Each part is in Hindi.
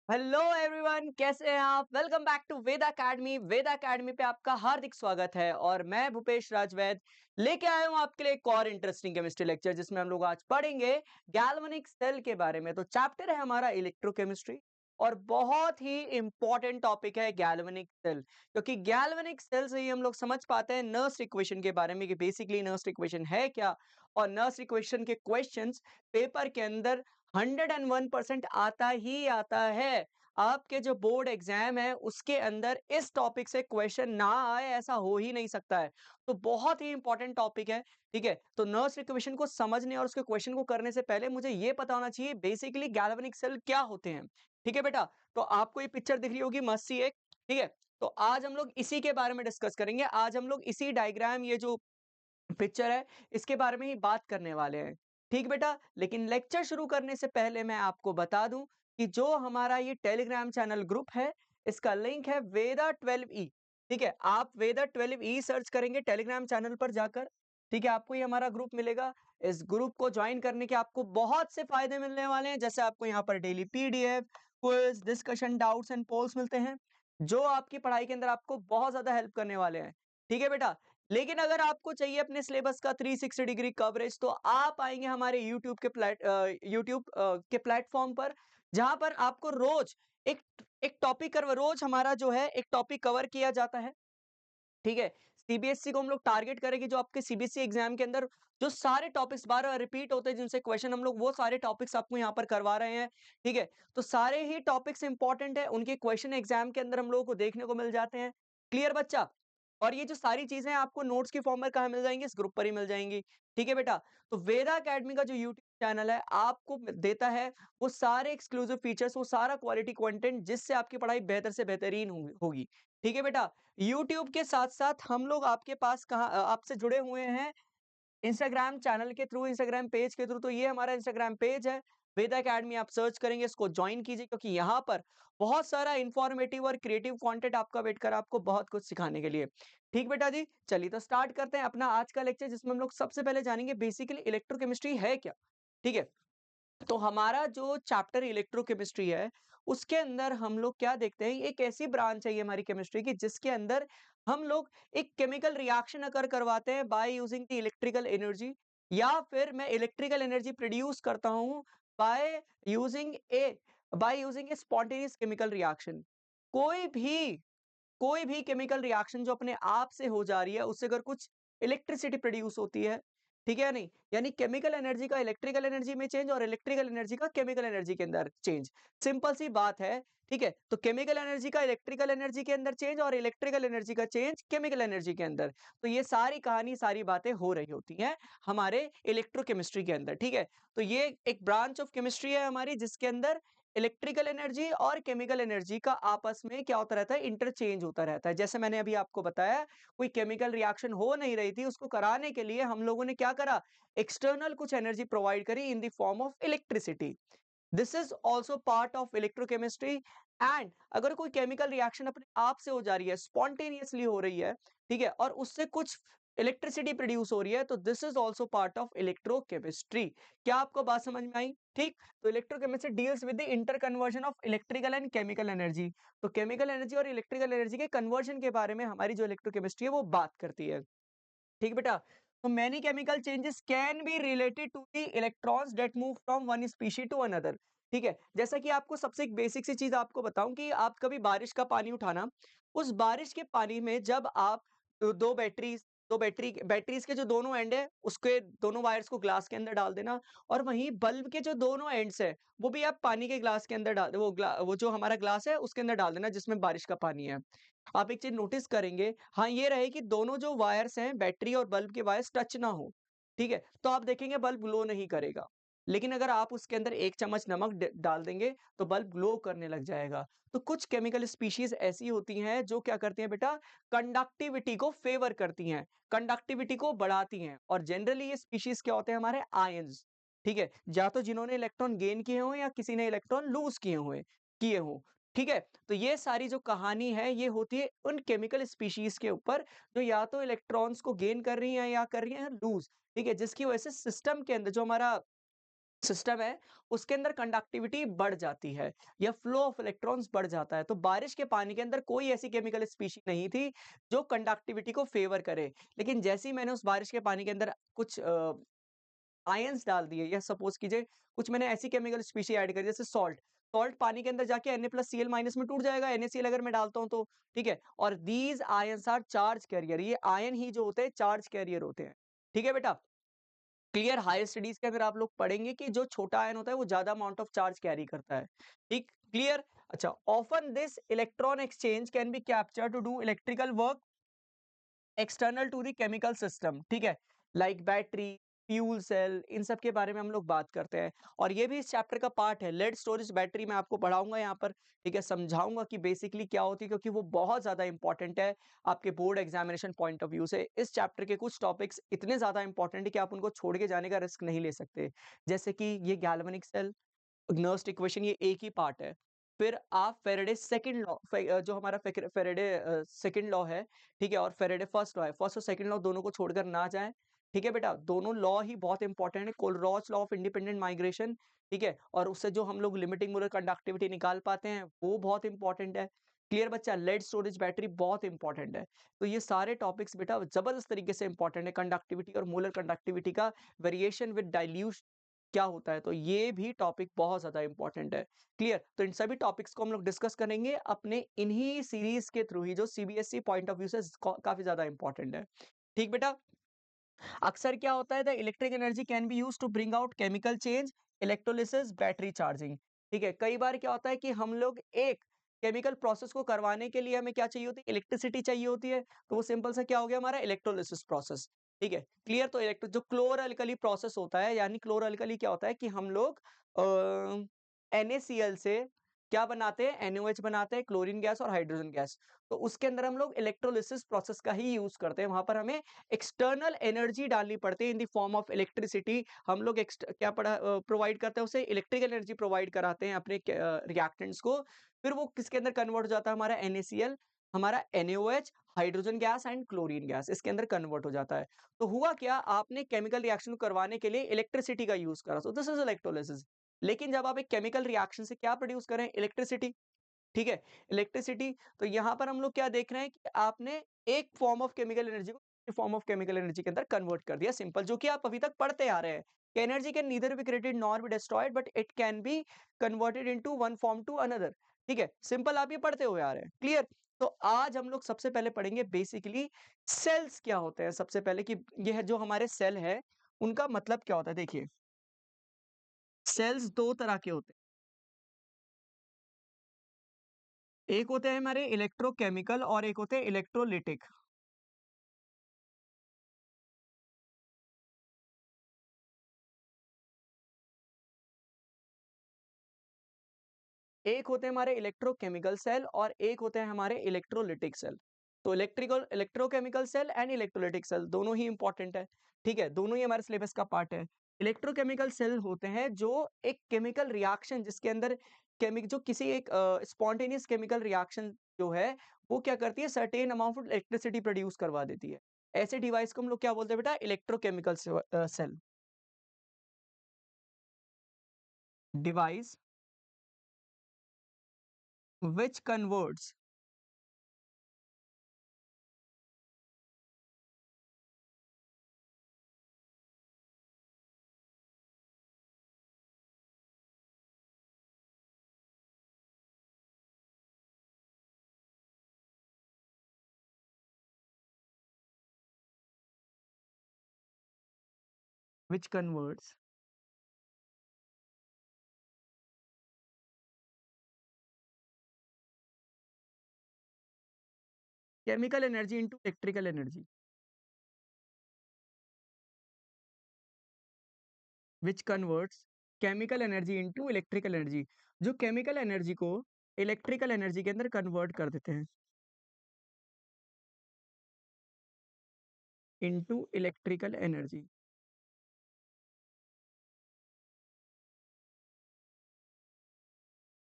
हेलो एवरीवन, कैसे हैं आप? Welcome back to Veda academy. Veda academy पे आपका हार्दिक स्वागत है और मैं भूपेश राजवैद लेके आया हूँ आपके लिए एक और इंटरेस्टिंग केमिस्ट्री लेक्चर, जिसमें हम लोग आज पढ़ेंगे गैल्वेनिक सेल के बारे में। तो चैप्टर है हमारा इलेक्ट्रोकेमिस्ट्री और बहुत ही इंपॉर्टेंट टॉपिक है गैल्वेनिक सेल, क्योंकि गैल्वेनिक सेल से ही हम लोग समझ पाते हैं नर्स इक्वेशन के बारे में कि बेसिकली नर्स इक्वेशन है क्या, और नर्स इक्वेशन के क्वेश्चंस पेपर के अंदर 101% आता ही आता है। आपके जो बोर्ड एग्जाम है उसके अंदर इस टॉपिक से क्वेश्चन ना आए ऐसा हो ही नहीं सकता है। तो बहुत ही इंपॉर्टेंट टॉपिक है। ठीक है, तो नर्स इक्वेशन को समझने और उसके क्वेश्चन को करने से पहले मुझे ये पता होना चाहिए बेसिकली गैल्वेनिक सेल क्या होते हैं। ठीक है बेटा, तो आपको ये पिक्चर दिख रही होगी मस्त सी एक। ठीक है, तो आज हम लोग इसी के बारे में डिस्कस करेंगे। आज हम लोग इसी डायग्राम, ये जो पिक्चर है, इसके बारे में ही बात करने वाले हैं। ठीक बेटा, लेकिन लेक्चर शुरू करने से पहले मैं आपको बता दूं कि जो हमारा ये टेलीग्राम चैनल ग्रुप है, इसका लिंक है वेदा 12E। ठीक है, आप वेदा 12E सर्च करेंगे टेलीग्राम चैनल पर जाकर। ठीक है, आपको ये हमारा ग्रुप मिलेगा। इस ग्रुप को ज्वाइन करने के आपको बहुत से फायदे मिलने वाले हैं, जैसे आपको यहाँ पर daily PDF, quiz, discussion, doubts and polls मिलते हैं, जो आपकी पढ़ाई के अंदर आपको बहुत ज्यादा हेल्प करने वाले हैं। ठीक है बेटा, लेकिन अगर आपको चाहिए अपने सिलेबस का 360 डिग्री कवरेज, तो आप आएंगे हमारे यूट्यूब के प्लेटफॉर्म पर, जहां पर आपको रोज एक एक टॉपिक कर रोज हमारा जो है एक टॉपिक कवर किया जाता है। ठीक है, सीबीएसई को हम लोग टारगेट करेंगे, जो आपके सीबीएसई एग्जाम के अंदर जो सारे टॉपिक्स बार बार रिपीट होते हैं, जिनसे क्वेश्चन हम लोग वो सारे टॉपिक्स आपको यहाँ पर करवा रहे हैं। ठीक है, तो सारे ही टॉपिक्स इंपॉर्टेंट है, उनके क्वेश्चन एग्जाम के अंदर हम लोगों को देखने को मिल जाते हैं। क्लियर बच्चा? और ये जो सारी चीजें आपको नोट्स की फॉर्म में कहाँ मिल जाएंगी? इस ग्रुप पर ही मिल जाएंगी। ठीक है बेटा, तो वेदा एकेडमी का जो यूट्यूब चैनल है आपको देता है वो सारे एक्सक्लूसिव फीचर्स, वो सारा क्वालिटी कंटेंट, जिससे आपकी पढ़ाई बेहतर से बेहतरीन होगी। ठीक है बेटा, यूट्यूब के साथ-साथ हम लोग आपके पास आपसे जुड़े हुए हैं इंस्टाग्राम चैनल के थ्रू, इंस्टाग्राम पेज के थ्रू। तो ये हमारा इंस्टाग्राम पेज है, वेदा एकेडमी, आप सर्च करेंगे, इसको जॉइन कीजिए, क्योंकि यहाँ पर बहुत सारा इन्फॉर्मेटिव और क्रिएटिव कंटेंट आपका वेट कर रहा है, आपको बहुत कुछ सिखाने के लिए। ठीक बेटा जी, चलिए तो स्टार्ट करते हैं अपना आज का लेक्चर, जिसमें हम लोग सबसे पहले जानेंगे बेसिकली इलेक्ट्रोकेमिस्ट्री है क्या। ठीक है, तो हमारा जो चैप्टर इलेक्ट्रोकेमिस्ट्री है, उसके अंदर हम लोग क्या देखते हैं, एक ऐसी ब्रांच है ये हमारी केमिस्ट्री की, जिसके अंदर हम लोग एक केमिकल रिएक्शन अकर करवाते हैं by using the electrical energy, या फिर मैं इलेक्ट्रिकल एनर्जी प्रोड्यूस करता हूं by using A by using A spontaneous chemical reaction. कोई भी कोई भी केमिकल रिएक्शन जो अपने आप से हो जा रही है, उससे अगर कुछ इलेक्ट्रिसिटी प्रोड्यूस होती है, ठीक है या नहीं, यानी केमिकल एनर्जी का इलेक्ट्रिकल एनर्जी में चेंज और इलेक्ट्रिकल एनर्जी का केमिकल एनर्जी के अंदर चेंज। सिंपल सी बात है। ठीक है, तो केमिकल एनर्जी का इलेक्ट्रिकल एनर्जी के अंदर चेंज और इलेक्ट्रिकल एनर्जी का चेंज केमिकल एनर्जी के अंदर। तो ये सारी कहानी, सारी बातें हो रही होती हैं हमारे इलेक्ट्रोकेमिस्ट्री के अंदर। ठीक है, तो ये एक ब्रांच ऑफ केमिस्ट्री है हमारी, जिसके अंदर इलेक्ट्रिकल एनर्जी और केमिकल एनर्जी का आपस में क्या होता रहता है, इंटरचेंज होता रहता है। जैसे मैंने अभी आपको बताया, कोई केमिकल रिएक्शन हो नहीं रही थी, उसको कराने के लिए हम लोगों ने क्या करा, एक्सटर्नल कुछ एनर्जी प्रोवाइड करी in the form of electricity. This is also part of electrochemistry. And अगर कोई केमिकल रिएक्शन अपने आप से हो जा रही है, स्पॉन्टेनियसली हो रही है, ठीक है, और उससे कुछ इलेक्ट्रिसिटी प्रोड्यूस हो रही है, तो this is also part of electrochemistry. क्या आपको बात समझ में आई? ठीक, तो electrochemistry deals with the inter conversion of electrical and chemical energy. तो केमिकल एनर्जी और इलेक्ट्रिकल एनर्जी के कन्वर्जन के बारे में हमारी जो इलेक्ट्रोकेमिस्ट्री है वो बात करती है। ठीक बेटा, तो many chemical changes can be related to the electrons that move from one species to another। ठीक है, जैसा कि आपको सबसे एक बेसिक सी चीज आपको बताऊं कि आप कभी बारिश का पानी उठाना, उस बारिश के पानी में जब आप दो बैटरीज के जो दोनों एंड है, उसके दोनों वायर्स को ग्लास के अंदर डाल देना, और वहीं बल्ब के जो दोनों एंड्स है, वो भी आप पानी के ग्लास के अंदर डाल, वो जो हमारा ग्लास है उसके अंदर डाल देना जिसमें बारिश का पानी है। आप एक चीज नोटिस करेंगे, हाँ, ये रहे कि दोनों जो वायर्स हैं, बैटरी और बल्ब के वायर्स टच ना हो। ठीक है, तो आप देखेंगे बल्ब ग्लो नहीं करेगा। लेकिन अगर आप उसके अंदर एक चम्मच नमक डाल देंगे, तो बल्ब ग्लो करने लग जाएगा। तो कुछ केमिकल स्पीशीज ऐसी होती हैं जो क्या करती हैं बेटा, कंडक्टिविटी को फेवर करती हैं, कंडक्टिविटी को बढ़ाती हैं, और जनरली ये स्पीशीज क्या होते हैं, हमारे आयंस। ठीक है, या तो जिन्होंने इलेक्ट्रॉन गेन किए हों या किसी ने इलेक्ट्रॉन लूज किए हों। ठीक है, तो ये सारी जो कहानी है ये होती है उन केमिकल स्पीशीज के ऊपर, जो या तो इलेक्ट्रॉन्स को गेन कर रही हैं या कर रही हैं लूज। ठीक है, जिसकी वजह से सिस्टम के अंदर जो हमारा सिस्टम है, उसके अंदर कंडक्टिविटी बढ़ जाती है या फ्लो ऑफ इलेक्ट्रॉन्स बढ़ जाता है। तो बारिश के पानी के अंदर कोई ऐसी केमिकल स्पीशी नहीं थी जो कंडक्टिविटी को फेवर करे। लेकिन जैसे ही मैंने उस बारिश के पानी के अंदर कुछ आयन्स डाल दिए या सपोज कीजिए कुछ मैंने ऐसी केमिकल स्पीशी ऐड करी जैसे सॉल्ट, सॉल्ट पानी के अंदर जाके Na+Cl- में टूट जाएगा, NaCl अगर मैं डालता हूँ तो, ठीक है? और these ions are charge carrier, ये आयन ही जो होते हैं चार्ज कैरियर होते हैं। ठीक है बेटा? क्लियर, हायर स्टडीज के अंदर आप लोग पढ़ेंगे कि जो छोटा आयन होता है वो ज्यादा अमाउंट ऑफ चार्ज कैरी करता है। ठीक, क्लियर। अच्छा, often this electron exchange can be capture to do electrical work external to the chemical system, ठीक है, लाइक बैटरी, फ्यूल सेल, इन सब के बारे में हम लोग बात करते हैं। और ये भी इस चैप्टर का पार्ट है। लेड स्टोरेज बैटरी मैं आपको पढ़ाऊंगा यहाँ पर, ठीक है, समझाऊंगा कि बेसिकली क्या होती है, क्योंकि वो बहुत ज्यादा इंपॉर्टेंट है आपके board examination point of view से। इस चैप्टर के कुछ टॉपिक्स इतने ज्यादा इंपॉर्टेंट है कि आप उनको छोड़ के जाने का रिस्क नहीं ले सकते। जैसे कि ये गैल्वेनिक सेल, नर्स्ट इक्वेशन, ये एक ही पार्ट है। फिर आप फेरेडे सेकंड लॉ, जो हमारा फेरेडे सेकंड लॉ है, ठीक है, और फेरेडे फर्स्ट लॉ है, फर्स्ट और सेकंड लॉ दोनों को छोड़कर ना जाएं। ठीक है बेटा, दोनों लॉ ही बहुत इंपॉर्टेंट है। कोलरॉच लॉ ऑफ इंडिपेंडेंट माइग्रेशन, ठीक है, और उससे जो हम लोग लिमिटिंग मोलर कंडक्टिविटी निकाल पाते हैं वो बहुत इंपॉर्टेंट है। क्लियर बच्चा, लेड स्टोरेज बैटरी बहुत इंपॉर्टेंट है। तो ये सारे टॉपिक्स बेटा जबरदस्त तरीके से इंपॉर्टेंट है। कंडक्टिविटी और मोलर कंडक्टिविटी का वेरिएशन विद डाइल्यूशन क्या होता है, तो ये भी टॉपिक बहुत ज्यादा इंपॉर्टेंट है। क्लियर, तो इन सभी टॉपिक्स को हम लोग डिस्कस करेंगे अपने इन्हीं सीरीज के थ्रू ही, जो सीबीएसई पॉइंट ऑफ व्यू से काफी ज्यादा इंपॉर्टेंट है। ठीक बेटा, अक्सर क्या होता है, the electric energy can be use to bring out chemical change, electrolysis, battery charging. ठीक है, कई बार क्या होता है कि हम लोग एक केमिकल प्रोसेस को करवाने के लिए हमें क्या चाहिए होती है, इलेक्ट्रिसिटी चाहिए होती है। तो वो सिंपल सा क्या हो गया हमारा इलेक्ट्रोलिसिस प्रोसेस। ठीक है, क्लियर। तो इलेक्ट्रो जो क्लोर अल्कली प्रोसेस होता है, यानी क्लोर अल्कली क्या होता है कि हम लोग NaCl से क्या बनाते हैं, NaOH बनाते हैं, क्लोरीन गैस और हाइड्रोजन गैस। तो उसके अंदर हम लोग इलेक्ट्रोलिसिस प्रोसेस का ही यूज करते हैं। वहां पर हमें एक्सटर्नल एनर्जी डालनी पड़ती है in the form of electricity. हम लोग क्या प्रोवाइड करते हैं, उसे इलेक्ट्रिकल एनर्जी प्रोवाइड कराते हैं अपने रिएक्टेंट्स को। फिर वो किसके अंदर कन्वर्ट हो जाता है, हमारा NaCl, हमारा NaOH, hydrogen gas and chlorine gas, इसके अंदर कन्वर्ट हो जाता है। तो हुआ क्या, आपने केमिकल रिएक्शन करवाने के लिए इलेक्ट्रिसिटी का यूज करा, सो दिस इज इलेक्ट्रोलिसिस। लेकिन जब आप एक केमिकल रिएक्शन से क्या प्रोड्यूस करें, इलेक्ट्रिसिटी, ठीक है, इलेक्ट्रिसिटी। तो यहाँ पर हम लोग क्या देख रहे हैं कि आपने एक फॉर्म ऑफ केमिकल एनर्जी को फॉर्म ऑफ केमिकल एनर्जी के अंदर कन्वर्ट कर दिया, सिंपल, जो कि आप अभी तक पढ़ते आ रहे हैं। Energy can neither be created nor be destroyed but it can be converted into one form to another. ठीक है, सिंपल, आप ये पढ़ते हुए आ रहे हैं। क्लियर। तो आज हम लोग सबसे पहले पढ़ेंगे बेसिकली सेल्स क्या होते हैं। सबसे पहले कि यह जो हमारे सेल है उनका मतलब क्या होता है। देखिए, सेल्स दो तरह के होते हैं, एक होते हैं हमारे इलेक्ट्रोकेमिकल और एक होते हैं इलेक्ट्रोलिटिक। एक होते हैं हमारे इलेक्ट्रोकेमिकल सेल और एक होते हैं हमारे इलेक्ट्रोलिटिक सेल। तो electrochemical cell and electrolytic cell दोनों ही इंपॉर्टेंट है। ठीक है, दोनों ही हमारे सिलेबस का पार्ट है। इलेक्ट्रोकेमिकल सेल होते हैं जो एक केमिकल रिएक्शन जिसके अंदर केमिक जो किसी एक स्पॉन्टेनियस केमिकल रिएक्शन जो है वो क्या करती है, certain amount of electricity produce करवा देती है। ऐसे डिवाइस को हम लोग क्या बोलते हैं बेटा, electrochemical cell device which converts which converts chemical energy into electrical energy, which converts chemical energy into electrical energy, जो केमिकल एनर्जी को इलेक्ट्रिकल एनर्जी के अंदर कन्वर्ट कर देते हैं, इनटू इलेक्ट्रिकल एनर्जी।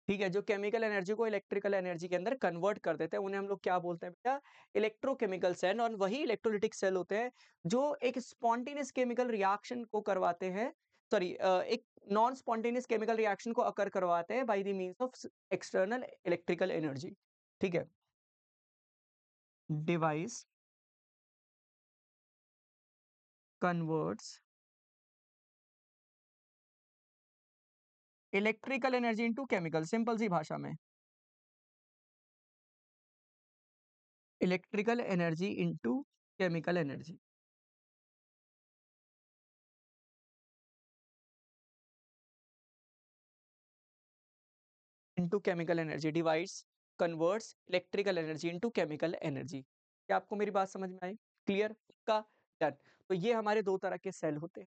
ठीक है, जो केमिकल एनर्जी को इलेक्ट्रिकल एनर्जी के अंदर कन्वर्ट कर देते हैं उन्हें हम लोग क्या बोलते हैं बेटा, इलेक्ट्रोकेमिकल सेल। और वही इलेक्ट्रोलिटिक सेल होते हैं जो एक स्पॉन्टेनियस केमिकल रिएक्शन को करवाते हैं सॉरी एक नॉन स्पॉन्टेनियस केमिकल रिएक्शन को अकर करवाते हैं by the means of external electrical energy. ठीक है, device converts electrical energy into chemical, simple सी भाषा में electrical energy into chemical energy. Into chemical energy, device converts electrical energy into chemical energy. क्या आपको मेरी बात समझ में आई? क्लियर का? डन। तो ये हमारे दो तरह के सेल होते हैं।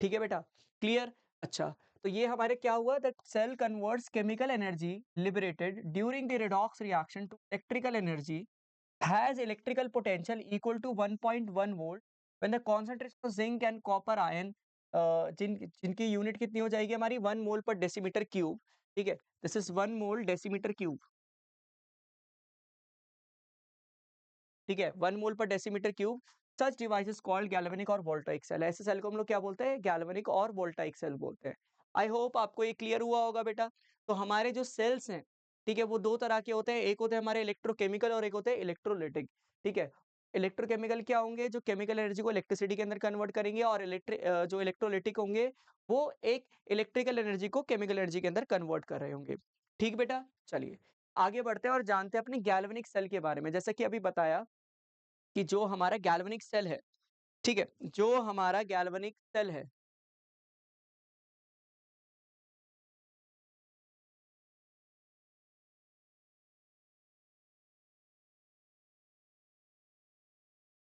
ठीक है बेटा, क्लियर? अच्छा, तो ये हमारे क्या हुआ, that cell converts chemical energy liberated during the redox reaction to electrical energy has electrical potential equal to 1.1 volt when the concentration of zinc and copper ion जिनकी यूनिट कितनी हो जाएगी हमारी 1 मोल पर डेसीमीटर क्यूब। ठीक है, this is 1 mole decimetre cube. ठीक है, 1 मोल पर decimetre cube. Such device is called galvanic और वोल्टाइक सेल। ऐसे सेल को हम लोग क्या बोलते हैं? गैल्वेनिक और वोल्टाइक सेल बोलते हैं। आई होप आपको ये क्लियर हुआ होगा बेटा। तो हमारे जो सेल्स हैं, ठीक है, वो दो तरह के होते हैं। एक होते हैं हमारे इलेक्ट्रोकेमिकल और एक होते हैं इलेक्ट्रोलिटिक। ठीक है, इलेक्ट्रोकेमिकल क्या होंगे? जो केमिकल एनर्जी को इलेक्ट्रिसिटी के अंदर कन्वर्ट करेंगे, और जो इलेक्ट्रोलिटिक होंगे वो एक इलेक्ट्रिकल एनर्जी को केमिकल एनर्जी के अंदर कन्वर्ट कर रहे होंगे। ठीक बेटा, चलिए आगे बढ़ते हैं और जानते हैं अपने गैल्वेनिक सेल के बारे में। जैसा कि अभी बताया कि जो हमारा गैल्वेनिक सेल है, ठीक है, जो हमारा गैल्वेनिक सेल है,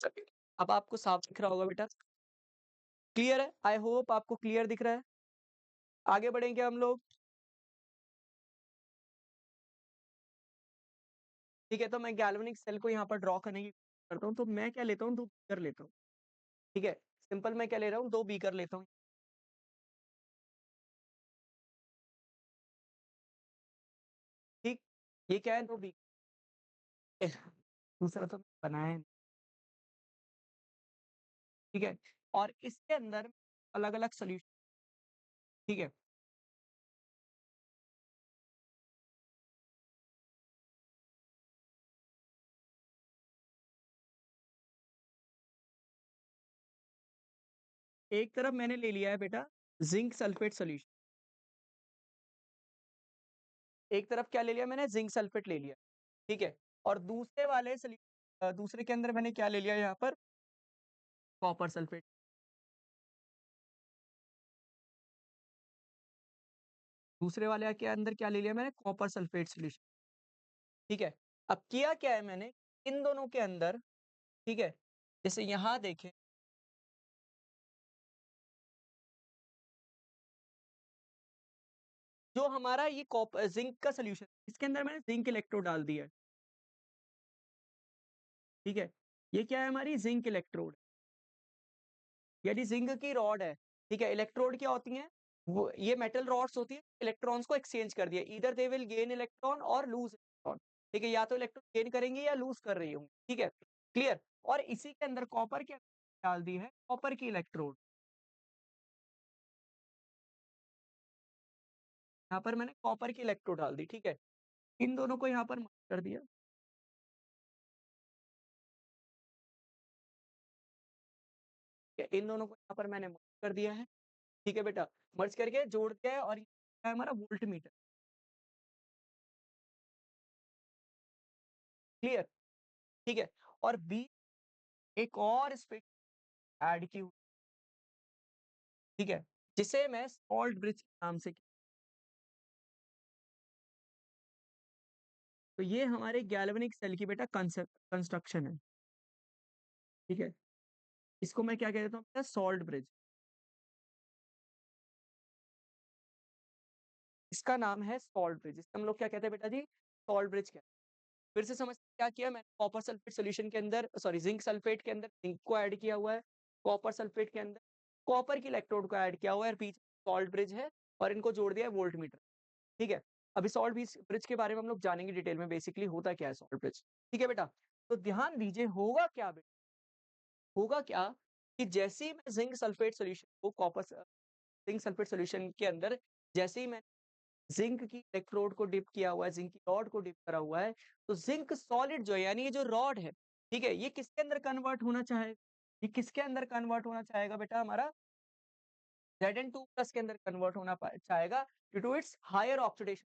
चलिए, अब आपको साफ दिख रहा होगा बेटा? क्लियर है? आई होप आपको क्लियर दिख रहा है। आगे बढ़ेंगे हम लोग। ठीक है, तो मैं गैल्वेनिक सेल को यहाँ पर ड्रॉ करने की कोशिश करता हूँ। तो मैं क्या लेता हूँ, दो बीकर लेता हूँ। ठीक है, सिंपल मैं क्या ले रहा हूँ, दो बीकर लेता हूँ। ठीक, ये क्या है, दो बीकर। दूसरा तो बनाया है। ठीक है, और इसके अंदर अलग अलग सोल्यूशन। ठीक है, एक तरफ मैंने ले लिया है बेटा जिंक सल्फेट सोल्यूशन। एक तरफ क्या ले लिया मैंने, जिंक सल्फेट ले लिया। ठीक है, और दूसरे के अंदर मैंने क्या ले लिया यहाँ पर, कॉपर सल्फेट। दूसरे वाले के अंदर क्या ले लिया मैंने, कॉपर सल्फेट सोल्यूशन। ठीक है, अब किया क्या है मैंने, इन दोनों के अंदर, ठीक है, जैसे यहाँ देखें, जो हमारा ये कॉपर जिंक का सोल्यूशन, इसके अंदर मैंने जिंक इलेक्ट्रोड डाल दिया है। ठीक है, ये क्या है, हमारी जिंक इलेक्ट्रोड, यानी जिंक की रॉड है। ठीक है, इलेक्ट्रोड क्या होती है, वो ये मेटल रॉड्स होती है, इलेक्ट्रॉन्स को एक्सचेंज कर दिया, इधर दे विल गेन इलेक्ट्रॉन और लूज इलेक्ट्रॉन। ठीक है, या तो इलेक्ट्रॉन गेन करेंगे या लूज कर रही होंगी। ठीक है, क्लियर? और इसी के अंदर कॉपर के डाल दी है, कॉपर की इलेक्ट्रोड। यहाँ पर मैंने कॉपर की इलेक्ट्रोड डाल दी। ठीक है, इन दोनों को यहाँ पर मर्ज कर दिया। ठीक है, इन दोनों को यहाँ पर मैंने मर्ज कर दिया है। ठीक है बेटा, मर्ज करके जोड़ दिया है, और ये है हमारा वोल्ट मीटर। क्लियर? ठीक है, और बी एक और स्पेस ऐड की हुई, ठीक है, जिसे मैं सॉल्ट ब्रिज के नाम से। तो ये हमारे गैल्वेनिक सेल की बेटा कंस्ट्रक्शन है। ठीक है, इसको मैं क्या कह देता हूँ बेटा, सॉल्ट ब्रिज। इसका नाम है सॉल्ट ब्रिज। इसका हम लोग क्या कहते हैं बेटा जी, सॉल्ट ब्रिज कहते हैं। फिर से समझ क्या किया मैंने, कॉपर सल्फेट सोल्यूशन के अंदर, सॉरी जिंक सल्फेट के अंदर जिंक को ऐड किया हुआ है, कॉपर सल्फेट के अंदर कॉपर की इलेक्ट्रोड को ऐड किया हुआ है, और पीछे सॉल्ट ब्रिज है, और इनको जोड़ दिया है वोल्ट मीटर। ठीक है, अभी सॉल्ट ब्रिज के बारे में हम लोग जानेंगे डिटेल में, बेसिकली होता क्या है सॉल्ट ब्रिज। ठीक है बेटा, तो ध्यान दीजिए, होगा क्या बेटा, होगा क्या कि जैसे ही मैं जिंक सल्फेट सोल्यूशन को कॉपर जिंक सल्फेट सॉल्यूशन के अंदर जैसे ही मैंने जिंक की इलेक्ट्रोड को डिप किया हुआ है, जिंक की रॉड को डिप करा हुआ है, तो जिंक सॉलिड जो है यानी ये जो रॉड है, ठीक है, ये किसके अंदर कन्वर्ट होना चाहेगा? ये किसके अंदर कन्वर्ट होना चाहेगा बेटा? हमारा Zn2+ के अंदर कन्वर्ट होना चाहेगा due to its higher oxidation.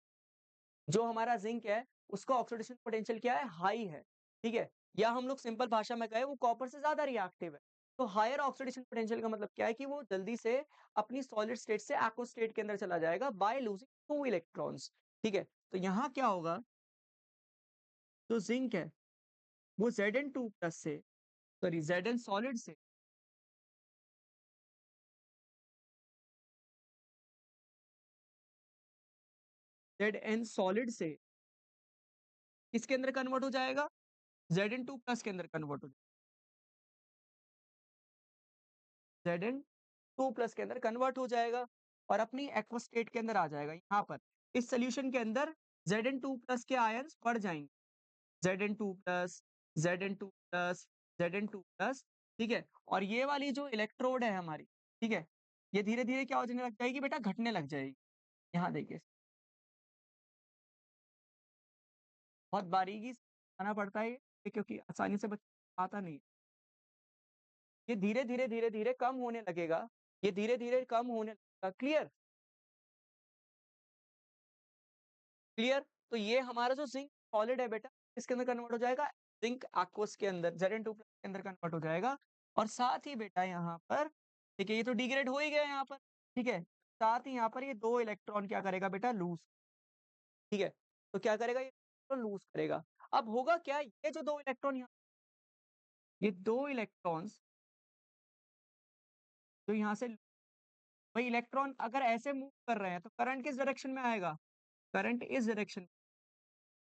जो हमारा जिंक है उसका ऑक्सीडेशन पोटेंशियल क्या है? हाई है, ठीक है, या हम लोग सिंपल भाषा में कहें वो कॉपर से ज्यादा रिएक्टिव है। तो हायर ऑक्सीडेशन पोटेंशियल का मतलब क्या है कि वो जल्दी से अपनी सॉलिड स्टेट से एक्वस स्टेट के अंदर चला जाएगा बाय लूजिंग 2 इलेक्ट्रॉन्स, ठीक है। तो यहाँ क्या होगा, जो जिंक है वो Zn2+ से, सॉरी Zn सॉलिड से Zn सॉलिड से किसके अंदर कन्वर्ट हो जाएगा? Zn2+ के अंदर कन्वर्ट हो जाएगा, Zn2+ के अंदर कन्वर्ट हो जाएगा और अपनी एक्वस स्टेट के अंदर आ जाएगा। यहाँ पर इस सोल्यूशन के अंदर Zn2+ के आयंस बढ़ जाएंगे, Zn2+, Zn2+, Zn2+, ठीक है। और ये वाली जो इलेक्ट्रोड है हमारी, ठीक है, ये धीरे धीरे क्या हो जाने लग जाएगी बेटा? घटने लग जाएगी। यहाँ देखिए, बहुत बारीकी से आना पड़ता है ये, क्योंकि आसानी से बच्चा आता नहीं। ये धीरे धीरे धीरे धीरे कम होने लगेगा, ये धीरे धीरे कम होने लगेगा। क्लियर? क्लियर? तो ये हमारा जो जिंक सॉलिड है बेटा, इसके अंदर कन्वर्ट हो जाएगा, जिंक एक्वस के अंदर Zn2+ के अंदर कन्वर्ट हो जाएगा। और साथ ही बेटा यहाँ पर, ठीक है, ये तो डिग्रेड हो ही गया यहाँ पर, ठीक है, साथ ही यहाँ पर ये 2 इलेक्ट्रॉन क्या करेगा बेटा? लूज, ठीक है। तो क्या करेगा? ये लूज करेगा। अब होगा क्या, ये जो 2 इलेक्ट्रॉन यहाँ, ये 2 इलेक्ट्रॉन्स जो यहाँ से, भाई इलेक्ट्रॉन अगर ऐसे मूव कर रहे हैं तो करंट किस डायरेक्शन में आएगा? करंट इस डायरेक्शन,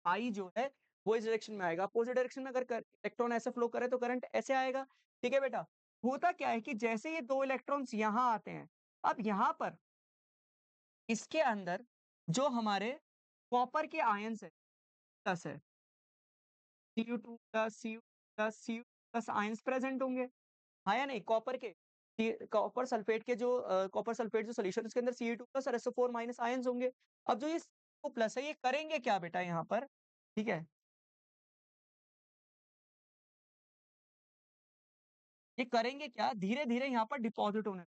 आई जो है वो इस डायरेक्शन में आएगा। अपोजिट डायरेक्शन में अगर इलेक्ट्रॉन ऐसे फ्लो करे तो करंट ऐसे आएगा, ठीक है बेटा। होता क्या है कि जैसे ये 2 इलेक्ट्रॉन्स यहाँ आते हैं, अब यहाँ पर इसके अंदर जो हमारे कॉपर के आयंस है, प्लस है, Cu2+, Cu+, Cu+ ions present होंगे, हाँ या नहीं? कॉपर के, कॉपर सल्फेट के जो कॉपर सल्फेट जो सोल्यूशन उसके अंदर Cu2+ और SO4- आयंस होंगे। अब जो ये CO+ है ये करेंगे क्या बेटा यहाँ पर? ठीक है, ये करेंगे क्या? धीरे धीरे यहाँ पर डिपॉजिट होने,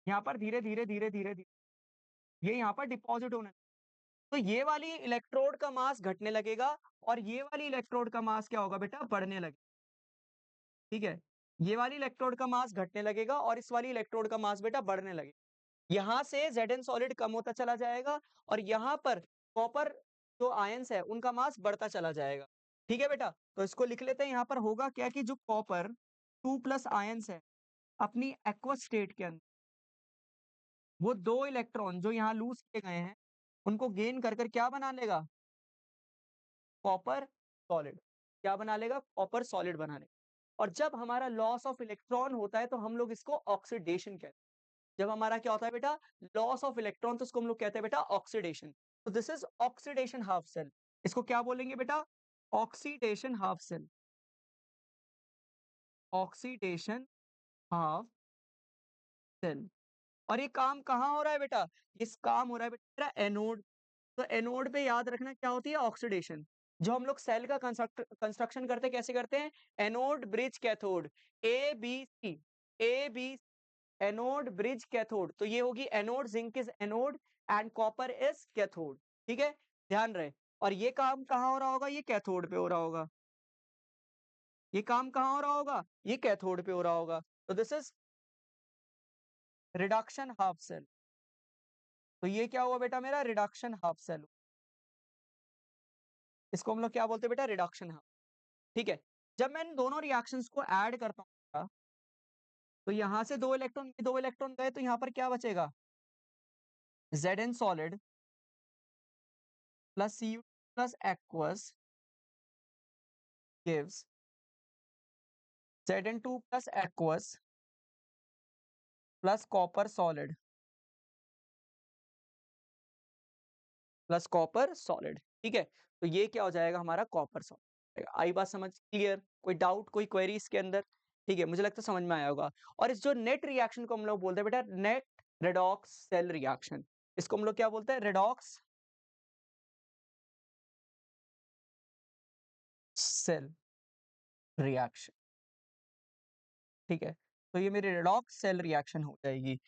यहाँ पर धीरे धीरे धीरे धीरे धीरे ये यहाँ पर डिपॉजिट होने, तो ये वाली इलेक्ट्रोड का मास घटने लगेगा और ये वाली इलेक्ट्रोड का मास क्या होगा बेटा? बढ़ने लगेगा, ठीक है। ये वाली इलेक्ट्रोड का मास घटने लगेगा और इस वाली इलेक्ट्रोड का मास बेटा बढ़ने लगेगा। यहाँ से Zn सॉलिड कम होता चला जाएगा और यहाँ पर कॉपर जो आयंस है उनका मास बढ़ता चला जाएगा, ठीक है बेटा। तो इसको लिख लेते हैं। यहाँ पर होगा क्या कि जो कॉपर 2+ आयंस है अपनी एक्वस स्टेट के अंदर, वो 2 इलेक्ट्रॉन जो यहाँ लूज किए गए हैं उनको गेन कर कर क्या बना लेगा? Copper solid. क्या बना लेगा? कॉपर सॉलिड बना लेगा। और जब हमारा लॉस ऑफ इलेक्ट्रॉन होता है तो हम लोग इसको ऑक्सीडेशन कहते हैं। जब हमारा क्या होता है बेटा? लॉस ऑफ इलेक्ट्रॉन, तो उसको हम लोग कहते हैं बेटा ऑक्सीडेशन। तो this is oxidation half cell. इसको क्या बोलेंगे बेटा? Oxidation half cell. Oxidation half cell. और ये काम कहाँ हो रहा है बेटा? इस काम हो रहा है बेटा एनोड। तो एनोड पे याद रखना क्या होती है? ऑक्सीडेशन। जो हम लोग सेल का कंस्ट्रक्शन करते हैं कैसे करते हैं? Anode bridge cathode, ABC, AB, anode bridge cathode. तो ये होगी anode, zinc is anode and copper is cathode, ठीक है, ध्यान रहे। और ये काम कहाँ हो रहा होगा? ये कैथोड पे हो रहा होगा। ये काम कहाँ हो रहा होगा? ये कैथोड पे हो रहा होगा। तो this is reduction half cell. तो ये क्या हुआ बेटा? मेरा रिडक्शन हाफ सेल। इसको हम लोग क्या बोलते हैं बेटा? रिडक्शन हाफ, ठीक है। जब मैं इन दोनों रिएक्शंस को ऐड करता हूँ तो यहां से 2 इलेक्ट्रॉन, ये 2 इलेक्ट्रॉन गए तो यहाँ पर क्या बचेगा? Zn solid plus Cu plus aqueous gives Zn2 plus aqueous plus copper solid plus copper solid, ठीक है। तो ये क्या हो जाएगा? हमारा कॉपर सॉलिड। आई बात समझ? क्लियर? कोई डाउट, कोई क्वेरी इसके अंदर? ठीक है, मुझे लगता है समझ में आया होगा। और इस जो नेट रिएक्शन को हम लोग बोलते हैं बेटा नेट रेडॉक्स सेल रिएक्शन। इसको हम लोग क्या बोलते हैं? Redox cell reaction. ठीक है, तो ये मेरी रेडॉक्स सेल रिएक्शन हो जाएगी।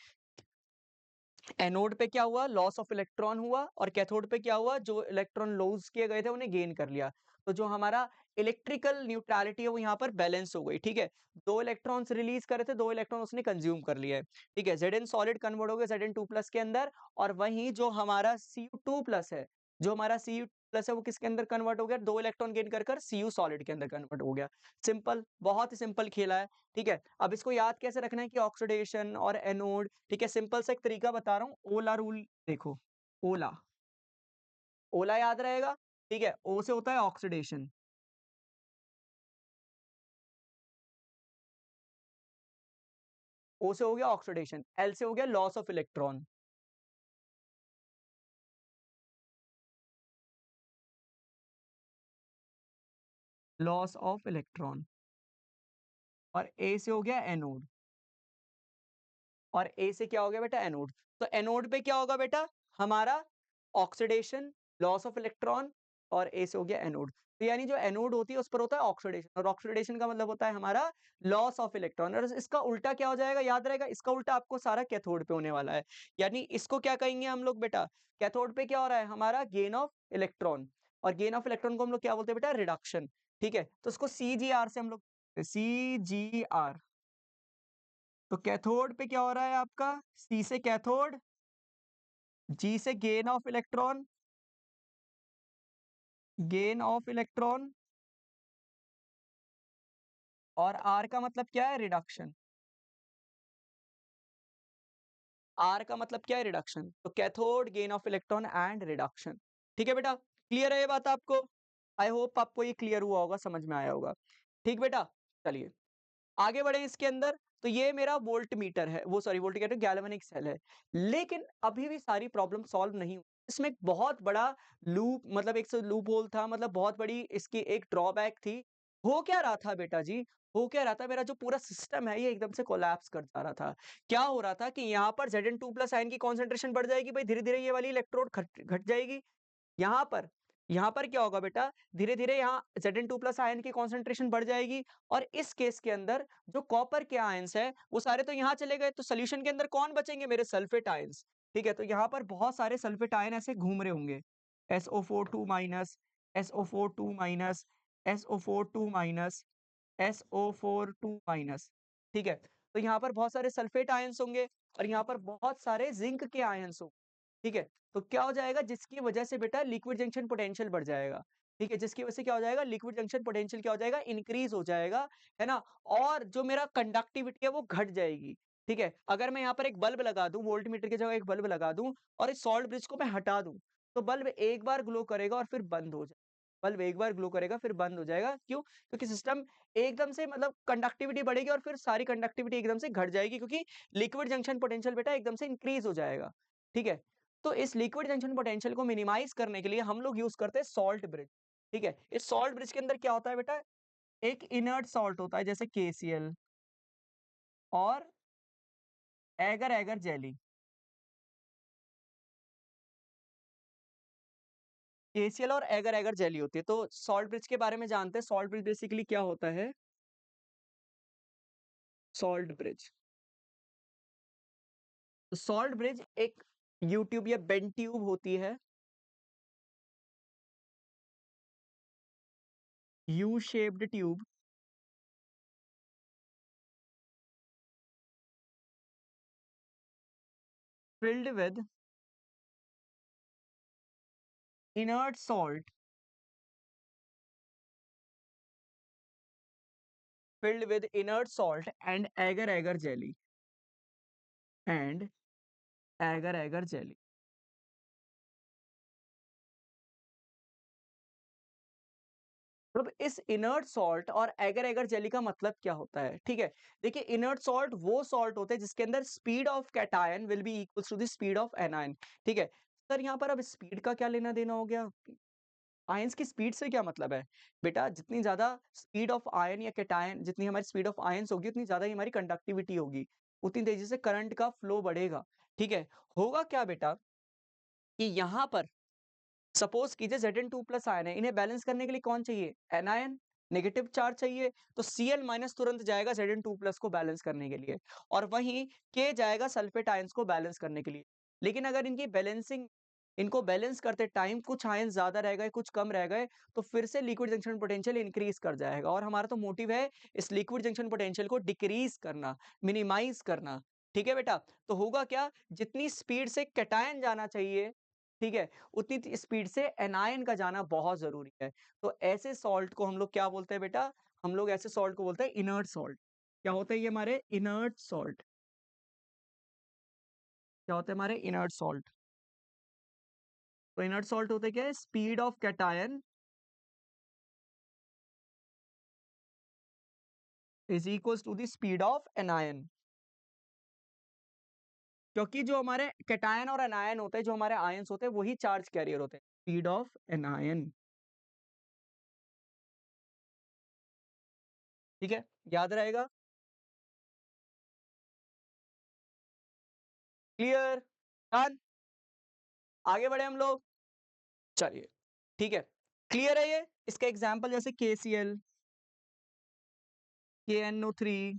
एनोड पे क्या हुआ? लॉस ऑफ इलेक्ट्रॉन हुआ, और कैथोड पे क्या हुआ? जो इलेक्ट्रॉन लॉस किए गए थे उन्हें गेन कर लिया। तो जो हमारा इलेक्ट्रिकल न्यूट्रलिटी है वो यहाँ पर बैलेंस हो गई। ठीक है, 2 इलेक्ट्रॉन्स रिलीज करे थे, 2 इलेक्ट्रॉन उसने कंज्यूम कर लिए। ठीक है, Zn सॉलिड कन्वर्ट हो गया Zn2+ के अंदर, और वहीं जो हमारा Cu2+ है, जो हमारा Cu+ है वो किसके अंदर कन्वर्ट हो गया? 2 इलेक्ट्रॉन गेन कर कर Cu सॉलिड के अंदर कन्वर्ट हो गया। सिंपल, बहुत ही सिंपल खेला है। ठीक है, अब इसको याद कैसे रखना है कि ऑक्सीडेशन और एनोड। ठीक है, सिंपल सा एक तरीका बता रहा हूँ, ओला रूल देखो। ओला, ओला याद रहेगा। ठीक है, ओ से होता है ऑक्सीडेशन, ओ से हो गया ऑक्सीडेशन, एल से हो गया loss of electron. Loss of electron. और ए से हो गया एनोड, और ए से क्या हो गया बेटा? एनोड। तो एनोड पे क्या होगा बेटा? हमारा ऑक्सीडेशन, लॉस ऑफ इलेक्ट्रॉन, और ए से हो गया एनोड। तो यानी जो एनोड होती है उस पर होता है ऑक्सीडेशन, और ऑक्सीडेशन का मतलब होता है हमारा लॉस ऑफ इलेक्ट्रॉन। और इसका उल्टा क्या हो जाएगा? याद रहेगा, इसका उल्टा आपको सारा कैथोड पे होने वाला है। यानी इसको क्या कहेंगे हम लोग बेटा? कैथोड पे क्या हो रहा है? हमारा गेन ऑफ इलेक्ट्रॉन, और गेन ऑफ इलेक्ट्रॉन को हम लोग क्या बोलते हैं बेटा? रिडक्शन। ठीक है, तो इसको CGR से हम लोग, CGR। तो कैथोड पे क्या हो रहा है आपका? सी से कैथोड, जी से gain of electron, gain of electron, और आर का मतलब क्या है? रिडक्शन। आर का मतलब क्या है? रिडक्शन। तो cathode, gain of electron and reduction. ठीक है बेटा, क्लियर है ये बात आपको? आई होप आपको ये क्लियर हुआ होगा, समझ में आया होगा। ठीक बेटा, चलिए आगे बढ़े इसके अंदर। तो ये मेरा वोल्ट मीटर है, वो sorry voltmeter galvanic cell है। लेकिन अभी भी सारी प्रॉब्लम सॉल्व नहीं हुई। इसमें एक बहुत बड़ा लूप, मतलब एक लूप होल था, मतलब बहुत बड़ी इसकी एक ड्रॉबैक थी। हो क्या रहा था बेटा जी? हो क्या रहा था, मेरा जो पूरा सिस्टम है ये एकदम से कोलैप्स कर जा रहा था। क्या हो रहा था कि यहाँ पर Zn2+ आयन की कॉन्सेंट्रेशन बढ़ जाएगी भाई, धीरे धीरे ये वाली इलेक्ट्रोड घट घट जाएगी। यहाँ पर, यहाँ पर क्या होगा बेटा? धीरे-धीरे यहाँ Zn2+ आयन की कॉन्सेंट्रेशन बढ़ जाएगी, और इस केस के अंदर जो कॉपर के आयन्स हैं, वो सारे तो यहाँ चले गए, तो सॉल्यूशन के अंदर कौन बचेंगे? मेरे सल्फेट आयन्स। ठीक है, तो यहाँ पर बहुत सारे सल्फेट आयन ऐसे घूम रहे होंगे। SO4 2-, SO4 2-, SO4 2-, SO4 2-। ठीक है, तो यहाँ पर बहुत सारे सल्फेट आयन्स होंगे, और यहाँ पर बहुत सारे जिंक के आयन्स होंगे। ठीक है, तो क्या हो जाएगा? जिसकी वजह से बेटा लिक्विड जंक्शन पोटेंशियल बढ़ जाएगा। ठीक है, जिसकी वजह से क्या हो जाएगा? लिक्विड जंक्शन पोटेंशियल क्या हो जाएगा? इंक्रीज हो जाएगा, है ना? और जो मेरा कंडक्टिविटी है वो घट जाएगी। ठीक है, अगर मैं यहाँ पर एक बल्ब लगा दूं, वोल्टमीटर की जगह एक बल्ब लगा दूं, और इस सॉल्ट ब्रिज को मैं हटा दूं, तो बल्ब एक बार ग्लो करेगा और फिर बंद हो जाएगा। बल्ब एक बार ग्लो करेगा फिर बंद हो जाएगा। क्यों? क्योंकि सिस्टम एकदम से, मतलब कंडक्टिविटी बढ़ेगी और फिर सारी कंडक्टिविटी एकदम से घट जाएगी, क्योंकि लिक्विड जंक्शन पोटेंशियल बेटा एकदम से इंक्रीज हो जाएगा। ठीक है, तो इस लिक्विड जंक्शन पोटेंशियल को मिनिमाइज करने के लिए हम लोग यूज करते हैं सॉल्ट ब्रिज। ठीक है, इस सॉल्ट ब्रिज के अंदर क्या होता है बेटा? एक इनर्ट सॉल्ट होता है, जैसे KCl और एगर एगर जेली। KCl और एगर एगर जेली होती है। तो सॉल्ट ब्रिज के बारे में जानते हैं। सॉल्ट ब्रिज बेसिकली क्या होता है? सॉल्ट ब्रिज, तो सॉल्ट ब्रिज एक यू ट्यूब या बेंड ट्यूब होती है, U shaped tube, filled with inert salt, filled with inert salt and agar agar jelly, and agar agar jelly। अब इस इनर्ट सॉल्ट और एगर एगर जेली का मतलब क्या होता है? ठीक है, देखिए इनर्ट सॉल्ट वो सॉल्ट होते हैं जिसके अंदर speed of cation will be equals to the speed of anion. ठीक है, सर यहाँ पर अब स्पीड का क्या लेना देना हो गया? आयंस की स्पीड से क्या मतलब है? बेटा जितनी ज़्यादा स्पीड ऑफ आयन या कैटायन जितनी हमारी स्पीड ऑफ आयन्स होगी उतनी ज़्यादा ही हमारी कंडक्टिविटी होगी, उतनी तेज़ी से करंट का फ्लो बढ़ेगा, ठीक है? होगा क्या बेटा कि यहाँ पर सपोज कीजिए Zn2+ आयन है, इन्हें बैलेंस करने के लिए कौन चाहिए? एनायन, नेगेटिव चार्ज चाहिए, तो Cl- तुरंत जाएगा Zn2+ को बैलेंस करने के लिए और वहीं K जाएगा सल्फेट आयंस को बैलेंस करने के लिए। लेकिन अगर इनको बैलेंस करते टाइम कुछ आयन ज़्यादा रह गए, कुछ कम रह गए, तो फिर से लिक्विड जंक्शन पोटेंशियल इंक्रीज़ कर जाएगा और हमारा तो मोटिव है इस लिक्विड जंक्शन पोटेंशियल को डिक्रीज़ करना, मिनिमाइज़ करना। ठीक है बेटा? तो होगा क्या? जितनी स्पीड से कैटायन जाना चाहिए, ठीक है? उतनी स्पीड से एनायन का जाना बहुत ज़रूरी है। तो ऐसे सॉल्ट को हम लोग क्या बोलते हैं बेटा? हम लोग ऐसे सॉल्ट को बोलते हैं इनर्ट सॉल्ट। क्या होते हैं ये हमारे इनर्ट सॉल्ट? क्या होते हैं हमारे इनर्ट सॉल्ट? तो इनर्ट सॉल्ट होते क्या है? Speed of cation is equals to the speed of anion. क्योंकि जो हमारे कैटायन और एनायन होते हैं, जो हमारे आयंस होते हैं, वही चार्ज कैरियर होते हैं। स्पीड ऑफ एनायन, ठीक है? याद रहेगा? क्लियर? डन? आगे बढ़े हम लोग? चलिए, ठीक है। क्लियर है ये? इसका एग्जांपल जैसे KCl, KNO3,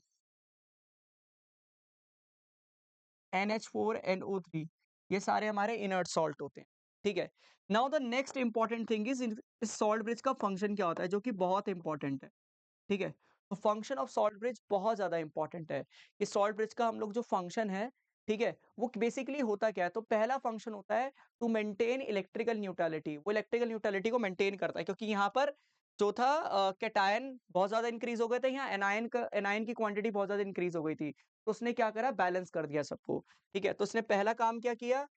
NH4NO3, ये सारे हमारे इनर्ट सॉल्ट होते हैं, ठीक है? Now the next important thing is इस सॉल्ट ब्रिज का फंक्शन क्या होता है, जो कि बहुत इंपॉर्टेंट है, ठीक है? तो फंक्शन ऑफ सॉल्ट ब्रिज बहुत ज़्यादा इंपॉर्टेंट है। इस सॉल्ट ब्रिज का हम लोग जो फंक्शन है, ठीक है? वो बेसिकली होता क्या है? तो पहला फंक्शन होता है टू मेंटेन इलेक्ट्रिकल न्यूट्रलिटी। वो इलेक्ट्रिकल न्यूट्रलिटी को मेंटेन करता है क्योंकि यहाँ पर जो था कैटायन बहुत ज़्यादा इंक्रीज़ हो गए थे, यहाँ एनायन की क्वांटिटी बहुत ज़्यादा इंक्रीज़ हो गई थी। तो उसने क्या करा? बैलेंस कर दिया सबको, ठीक है? तो उसने पहला काम क्या किया?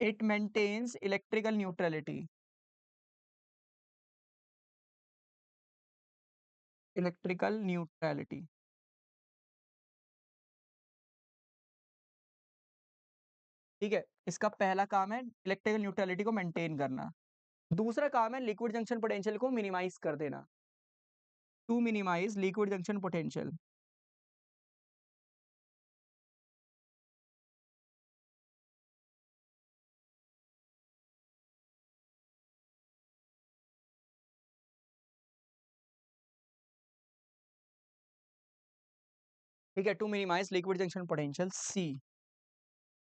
It maintains electrical neutrality. Electrical neutrality, ठीक है? इसका पहला काम है इलेक्ट्रिकल न्यूट्रलिटी को मेंटेन करना। दूसरा काम है लिक्विड जंक्शन पोटेंशियल को मिनिमाइज़ कर देना, to minimise liquid junction potential. ठीक है? To minimise liquid junction potential C।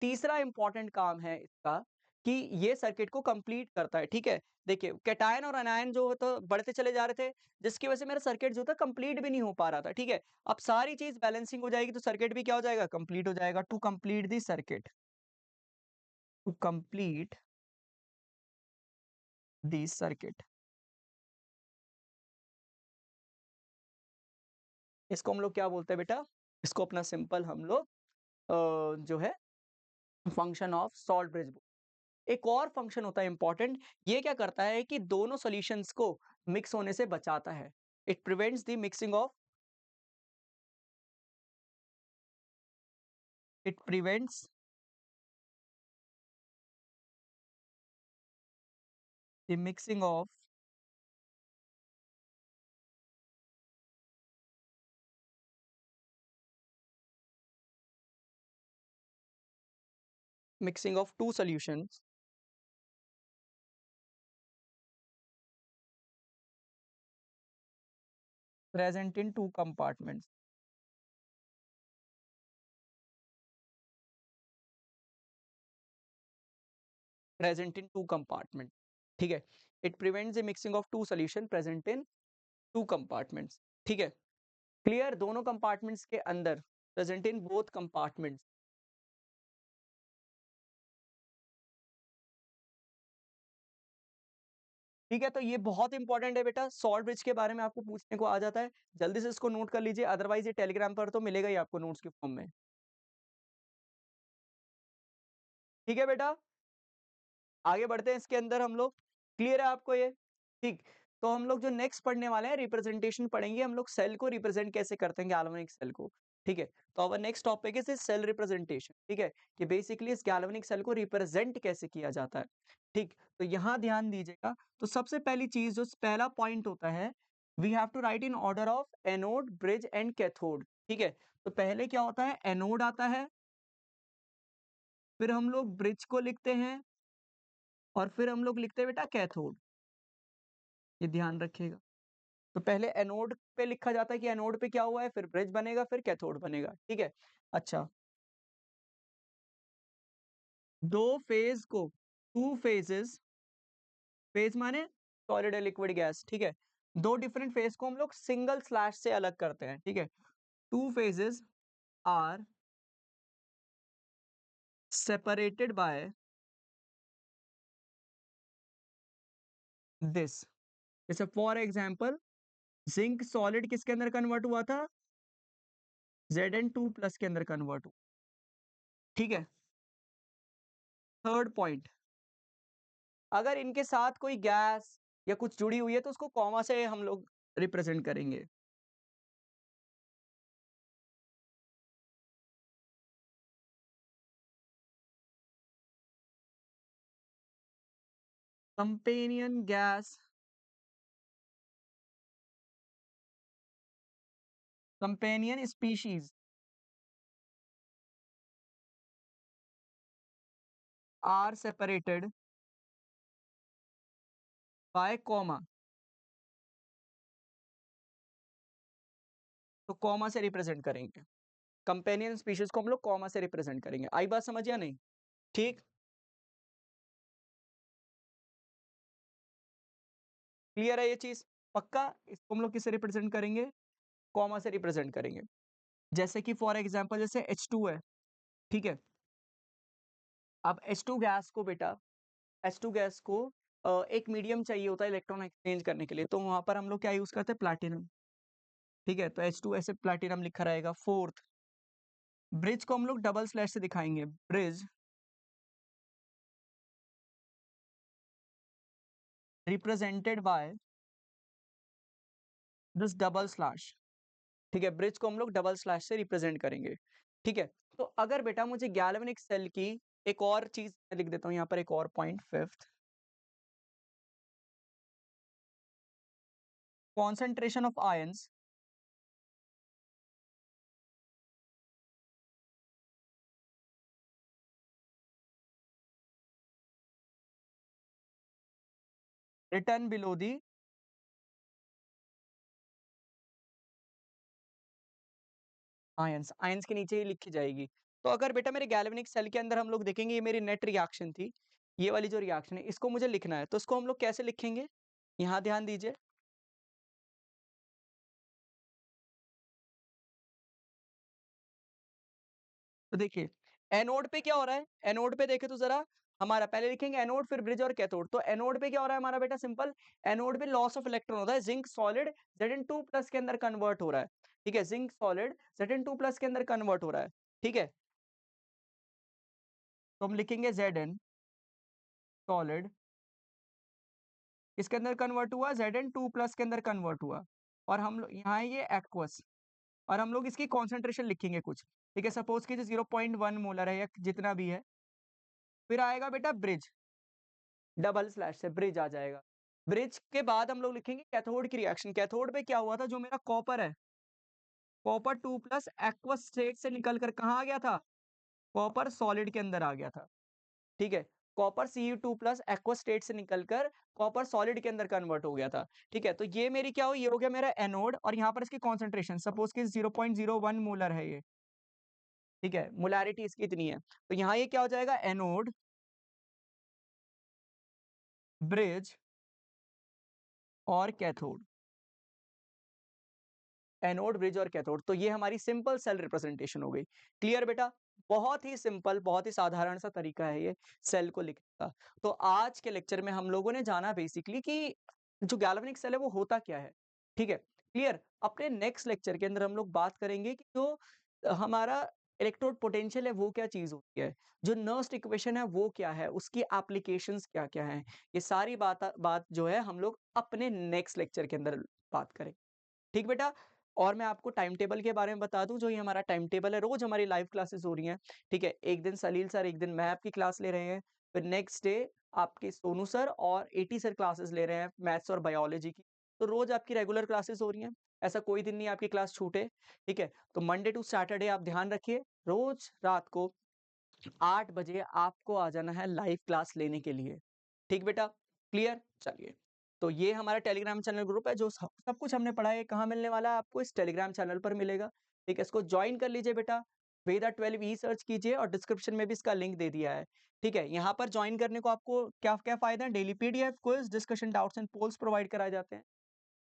तीसरा इंपॉर्टेंट काम है इसका कि ये सर्किट को कंप्लीट करता है, ठीक है? देखिए कैटायन और एनायन जो है तो बढ़ते चले जा रहे थे, जिसकी वजह से मेरा सर्किट जो था कंप्लीट भी नहीं हो पा रहा था, ठीक है? अब सारी चीज़ बैलेंसिंग हो जाएगी तो सर्किट भी क्या हो जाएगा? कंप्लीट हो जाएगा। To complete the circuit, to complete the circuit, इसको हम लोग क्या बोलते हैं बेटा? इसको अपना सिंपल हम लोग जो है फंक्शन ऑफ सॉल्ट ब्रिज। एक और फंक्शन होता है इंपॉर्टेंट, ये क्या करता है कि दोनों सॉल्यूशंस को मिक्स होने से बचाता है। It prevents the mixing of it prevents the mixing of mixing of two solutions present in two compartments. Present in two compartment, ठीक है? It prevents the mixing of two solution present in two compartments, ठीक है? क्लियर? दोनों कंपार्टमेंट्स के अंदर, प्रेजेंट इन बोथ कंपार्टमेंट्स। ठीक है? तो ये बहुत इंपॉर्टेंट है बेटा, सॉल्ट ब्रिज के बारे में आपको पूछने को आ जाता है, जल्दी से इसको नोट कर लीजिए, अदरवाइज़ ये टेलीग्राम पर तो मिलेगा ही आपको नोट्स के फॉर्म में। ठीक है बेटा? आगे बढ़ते हैं इसके अंदर हम लोग, क्लियर है आपको ये? ठीक, तो हम लोग जो नेक्स्ट पढ़ने वाले हैं रिप्रेजेंटेशन पढ़ेंगे, हम लोग सेल को रिप्रेजेंट कैसे करते हैं गैल्वेनिक सेल को, ठीक है। तो our next topic is cell representation, ठीक है, कि बेसिकली इस गैल्वेनिक सेल को रिप्रेजेंट कैसे किया जाता है। ठीक, तो यहाँ ध्यान दीजिएगा। तो सबसे पहली चीज जो पहला पॉइंट होता है, we have to write in order of anode, bridge and cathode. ठीक है, तो पहले क्या होता है, एनोड आता है, फिर हम लोग ब्रिज को लिखते हैं, और फिर हम लोग लिखते हैं बेटा कैथोड। ये ध्यान रखिएगा। तो पहले एनोड पे लिखा जाता है कि एनोड पे क्या हुआ है, फिर ब्रिज बनेगा, फिर कैथोड बनेगा। ठीक है, अच्छा, दो फेज को, टू फेजेस, फेज माने सॉलिड है, लिक्विड, गैस, ठीक है, दो डिफरेंट फेज को हम लोग सिंगल स्लैश से अलग करते हैं। ठीक है, two phases are separated by this. जैसे फॉर एग्जांपल, जिंक सॉलिड किसके अंदर कन्वर्ट हुआ था, Zn2+ के अंदर कन्वर्ट हुआ। ठीक है, थर्ड पॉइंट, अगर इनके साथ कोई गैस या कुछ जुड़ी हुई है तो उसको कॉमा से हम लोग रिप्रेजेंट करेंगे। Companion gas, companion species are separated by comma. तो कॉमा से रिप्रेजेंट करेंगे, कंपेनियन स्पीशीज को हम लोग कॉमा से रिप्रेजेंट करेंगे। आई बात समझ या नहीं? ठीक, क्लियर है ये चीज? पक्का? इसको हम लोग किससे रिप्रेजेंट करेंगे, कॉमा से रिप्रेजेंट करेंगे। जैसे कि फॉर एग्जांपल जैसे H2 है, ठीक है, अब H2 गैस को बेटा, H2 गैस को एक मीडियम चाहिए होता है इलेक्ट्रॉन एक्सचेंज करने के लिए, तो वहां पर हम लोग क्या यूज करते हैं, प्लैटिनम। ठीक है, तो H2 ऐसे प्लैटिनम लिखा रहेगा। फोर्थ, ब्रिज को हम लोग डबल स्लैश से दिखाएंगे, bridge represented by this double slash. ठीक है, ब्रिज को हम लोग डबल स्लैश से रिप्रेजेंट करेंगे। ठीक है, तो अगर बेटा मुझे गैल्वेनिक सेल की एक और चीज लिख देता हूं यहाँ पर, एक और point, fifth, concentration of ions return below the ions, ions के नीचे ही लिखी जाएगी। तो अगर बेटा मेरे गैल्वेनिक सेल के अंदर हम लोग देखेंगे, ये मेरी नेट रिएक्शन थी, ये वाली जो रिएक्शन है इसको मुझे लिखना है, तो इसको हम लोग कैसे लिखेंगे, यहाँ ध्यान दीजिए। तो देखिए, एनोड पे क्या हो रहा है, एनोड पे देखे तो जरा, हमारा पहले लिखेंगे एनोड, फिर ब्रिज और कैथोड। तो एनोड पे क्या हो रहा है हमारा बेटा, सिंपल, एनोड पे लॉस ऑफ इलेक्ट्रॉन होता है, जिंक सॉलिड Zn2+ के अंदर कन्वर्ट हो रहा है। ठीक है, जिंक सॉलिड Zn2+ के अंदर कन्वर्ट हो रहा है। ठीक है, तो हम लिखेंगे Zn सॉलिड इसके अंदर कन्वर्ट हुआ, Zn2+ के अंदर कन्वर्ट हुआ, और हम लोग यहाँ है ये एक्वस, और हम लोग इसकी कॉन्सेंट्रेशन लिखेंगे कुछ। ठीक है, सपोज कीजिए 0.1 मोलर है या जितना भी है, फिर आएगा बेटा ब्रिज, डबल स्लैश से ब्रिज आ जाएगा। ब्रिज के बाद हम लोग लिखेंगे कैथोड की रिएक्शन। कैथोड पे क्या हुआ था, जो मेरा कॉपर है, कॉपर 2+ एक्वस स्टेट से निकलकर कहाँ आ गया था, कॉपर सॉलिड के अंदर आ गया था। ठीक है, कॉपर Cu2+ एक्वस स्टेट से निकलकर कॉपर सॉलिड के अंदर कन्वर्ट हो गया था। ठीक है, तो ये मेरी क्या हुई, ये हो गया मेरा एनोड, और यहाँ पर इसकी कॉन्सेंट्रेशन सपोज की 0.01 मोलर है ये। ठीक है, मोलैरिटी इसकी इतनी है, तो यहाँ ये क्या हो जाएगा, एनोड, ब्रिज और कैथोड, एनोड, ब्रिज और कैथोड। तो ये हमारी सिंपल सेल रिप्रेजेंटेशन हो गई। क्लियर बेटा? बहुत ही सिंपल, बहुत ही साधारण सा तरीका है ये सेल को लिखने का। तो आज के लेक्चर में हम लोगों ने जाना बेसिकली कि जो गैल्वेनिक सेल है वो होता क्या है। ठीक है, क्लियर? अपने नेक्स्ट लेक्चर के अंदर हम लोग बात करेंगे कि जो हमारा इलेक्ट्रोड पोटेंशियल है वो क्या चीज होती है, जो नर्स्ट इक्वेशन है वो क्या है, उसकी एप्लीकेशंस क्या क्या है। ये सारी बात बात जो है हम लोग अपने नेक्स्ट लेक्चर के अंदर बात करें। ठीक बेटा? और मैं आपको टाइम टेबल के बारे में बता दूं, जो ये हमारा टाइम टेबल है, रोज हमारी लाइव क्लासेस हो रही हैं, ठीक है। एक दिन सलील सर, एक दिन मैं आपकी क्लास ले रहे हैं, फिर नेक्स्ट डे आपके सोनू सर और एटी सर क्लासेस ले रहे हैं मैथ्स और बायोलॉजी की। तो रोज आपकी रेगुलर क्लासेस हो रही हैं, ऐसा कोई दिन नहीं आपकी क्लास छूटे, ठीक है। तो मंडे टू सैटरडे आप ध्यान रखिए, रोज रात को 8 बजे आपको आ जाना है लाइव क्लास लेने के लिए। ठीक बेटा? क्लियर? चलिए। तो ये हमारा टेलीग्राम चैनल ग्रुप है, जो सब सब कुछ हमने पढ़ा है कहाँ मिलने वाला है आपको, इस टेलीग्राम चैनल पर मिलेगा। ठीक है? इसको जॉइन कर लीजिए बेटा। वेदा 12 ई सर्च कीजिए और डिस्क्रिप्शन में भी इसका लिंक दे दिया है। ठीक है? यहाँ पर जॉइन करने को आपको क्या-क्या फ़ायदा है? Daily PDF, quiz, discussion, doubts and polls provide कराए जाते हैं।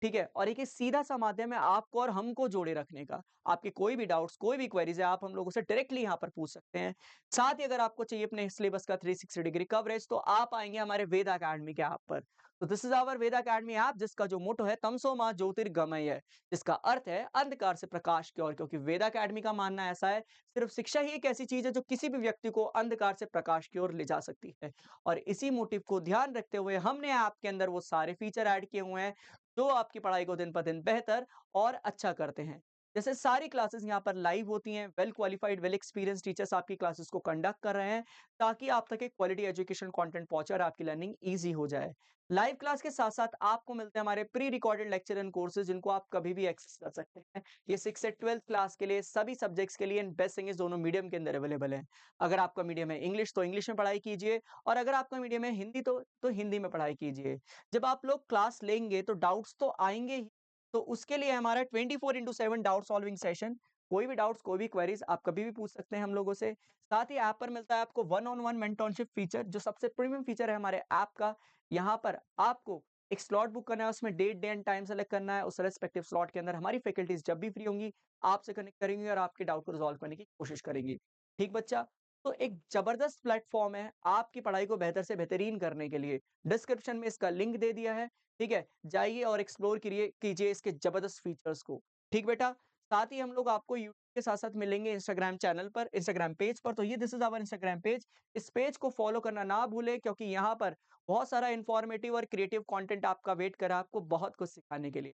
ठीक है? और एक ये सीधा-सा माध्यम है आपको और हमको जोड़े रखने का। आपके कोई भी डाउट्स, कोई भी क्वेरीज़ है, आप हम लोगों से डायरेक्टली यहाँ पर पूछ सकते हैं। साथ ही अगर आपको चाहिए अपने सिलेबस का 360 डिग्री कवरेज, तो आप आएँगे हमारे वेद अकेडमी के ऐप पर। तो this is our Veda academy app, जिसका जो मोटो है तमसो मा ज्योतिर्गमय, जिसका अर्थ है अंधकार से प्रकाश की ओर। क्योंकि वेद अकेडमी का मानना ऐसा है, सिर्फ शिक्षा ही एक ऐसी चीज़ है जो किसी भी व्यक्ति को अंधकार से प्रकाश की ओर ले जा सकती है। और इसी मोटिव को ध्यान रखते हुए हमने ऐप के अंदर वो सारे फीचर ऐड किए हुए हैं, जो आपकी पढ़ाई को दिन-ब-दिन बेहतर और अच्छा करते हैं। जैसे सारी क्लासेस यहाँ पर लाइव होती हैं, well qualified, well experienced teachers आपकी क्लासेस को कंडक्ट कर रहे हैं, ताकि आप तक एक क्वालिटी एजुकेशन कंटेंट पहुँचे और आपकी लर्निंग ईज़ी हो जाए। लाइव क्लास के साथ-साथ आपको मिलते हैं हमारे pre recorded lecture and courses, जिनको आप कभी भी एक्सेस कर सकते हैं। ये 6 से 12th क्लास के लिए, सभी सब्जेक्ट्स के लिए एंड बेस्ट थिंग इज़ दोनों मीडियम के अंदर अवेलेबल हैं। अगर आपका मीडियम है इंग्लिश, तो इंग्लिश में पढ़ाई कीजिए, और अगर आपका मीडियम है हिंदी, तो हिंदी में पढ़ाई कीजिए। जब आप लोग क्लास लेंगे तो डाउट्स तो आएँगे ही, तो उसके लिए हमारा 24/7 डाउट सॉल्विंग सेशन, कोई भी डाउट्स, कोई भी क्वेरीज आप कभी भी पूछ सकते हैं हम लोगों से। साथ ही ऐप पर मिलता है आपको one on one mentorship feature, जो सबसे प्रीमियम फीचर है हमारे ऐप का। यहाँ पर आपको एक स्लॉट बुक करना है, उसमें date, day and time select करना है, उस रेस्पेक्टिव स्लॉट के अंदर हमारी फैकल्टीज जब भी फ्री होंगी, आपसे कनेक्ट करेंगी और आपके डाउट को रिजॉल्व करने की कोशिश करेंगी। ठीक बच्चा? तो एक जबरदस्त प्लेटफॉर्म है आपकी पढ़ाई को बेहतर से बेहतरीन करने के लिए। डिस्क्रिप्शन में इसका लिंक दे दिया है, ठीक है? जाइए और एक्सप्लोर करिए, कीजिए इसके जबरदस्त फीचर्स को। ठीक बेटा? साथ ही हम लोग आपको यूट्यूब के साथ-साथ मिलेंगे इंस्टाग्राम चैनल पर, इंस्टाग्राम पेज पर। तो ये this is our Instagram page. इस पेज को फॉलो करना ना भूलें, क्योंकि यहाँ पर बहुत सारा इन्फॉर्मेटिव और क्रिएटिव कंटेंट आपका वेट कर रहा है, आपको बहुत कुछ सिखाने के लिए।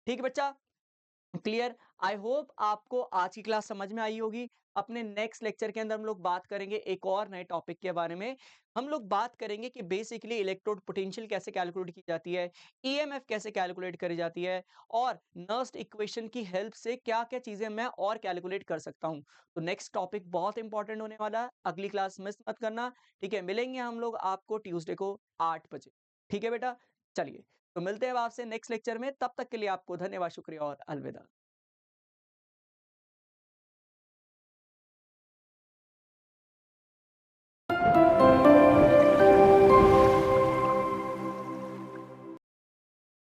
ठीक है बच्चा? क्लियर? आई होप आपको आज की क्लास समझ में आई होगी। अपने नेक्स्ट लेक्चर के अंदर हम लोग बात करेंगे एक और नए टॉपिक के बारे में। हम लोग बात करेंगे कि बेसिकली इलेक्ट्रोड पोटेंशियल कैसे कैलकुलेट की जाती है, ईएमएफ कैसे कैलकुलेट करी जाती है, और नर्स्ट इक्वेशन की हेल्प से क्या-क्या चीजें मैं और कैलकुलेट कर सकता हूं। तो नेक्स्ट टॉपिक बहुत इंपॉर्टेंट होने वाला है, अगली क्लास मिस मत करना। ठीक है? मिलेंगे हम लोग आपको ट्यूसडे को 8 बजे। ठीक है बेटा? चलिए, तो मिलते हैं अब आपसे नेक्स्ट लेक्चर में। तब तक के लिए आपको धन्यवाद, शुक्रिया और अलविदा।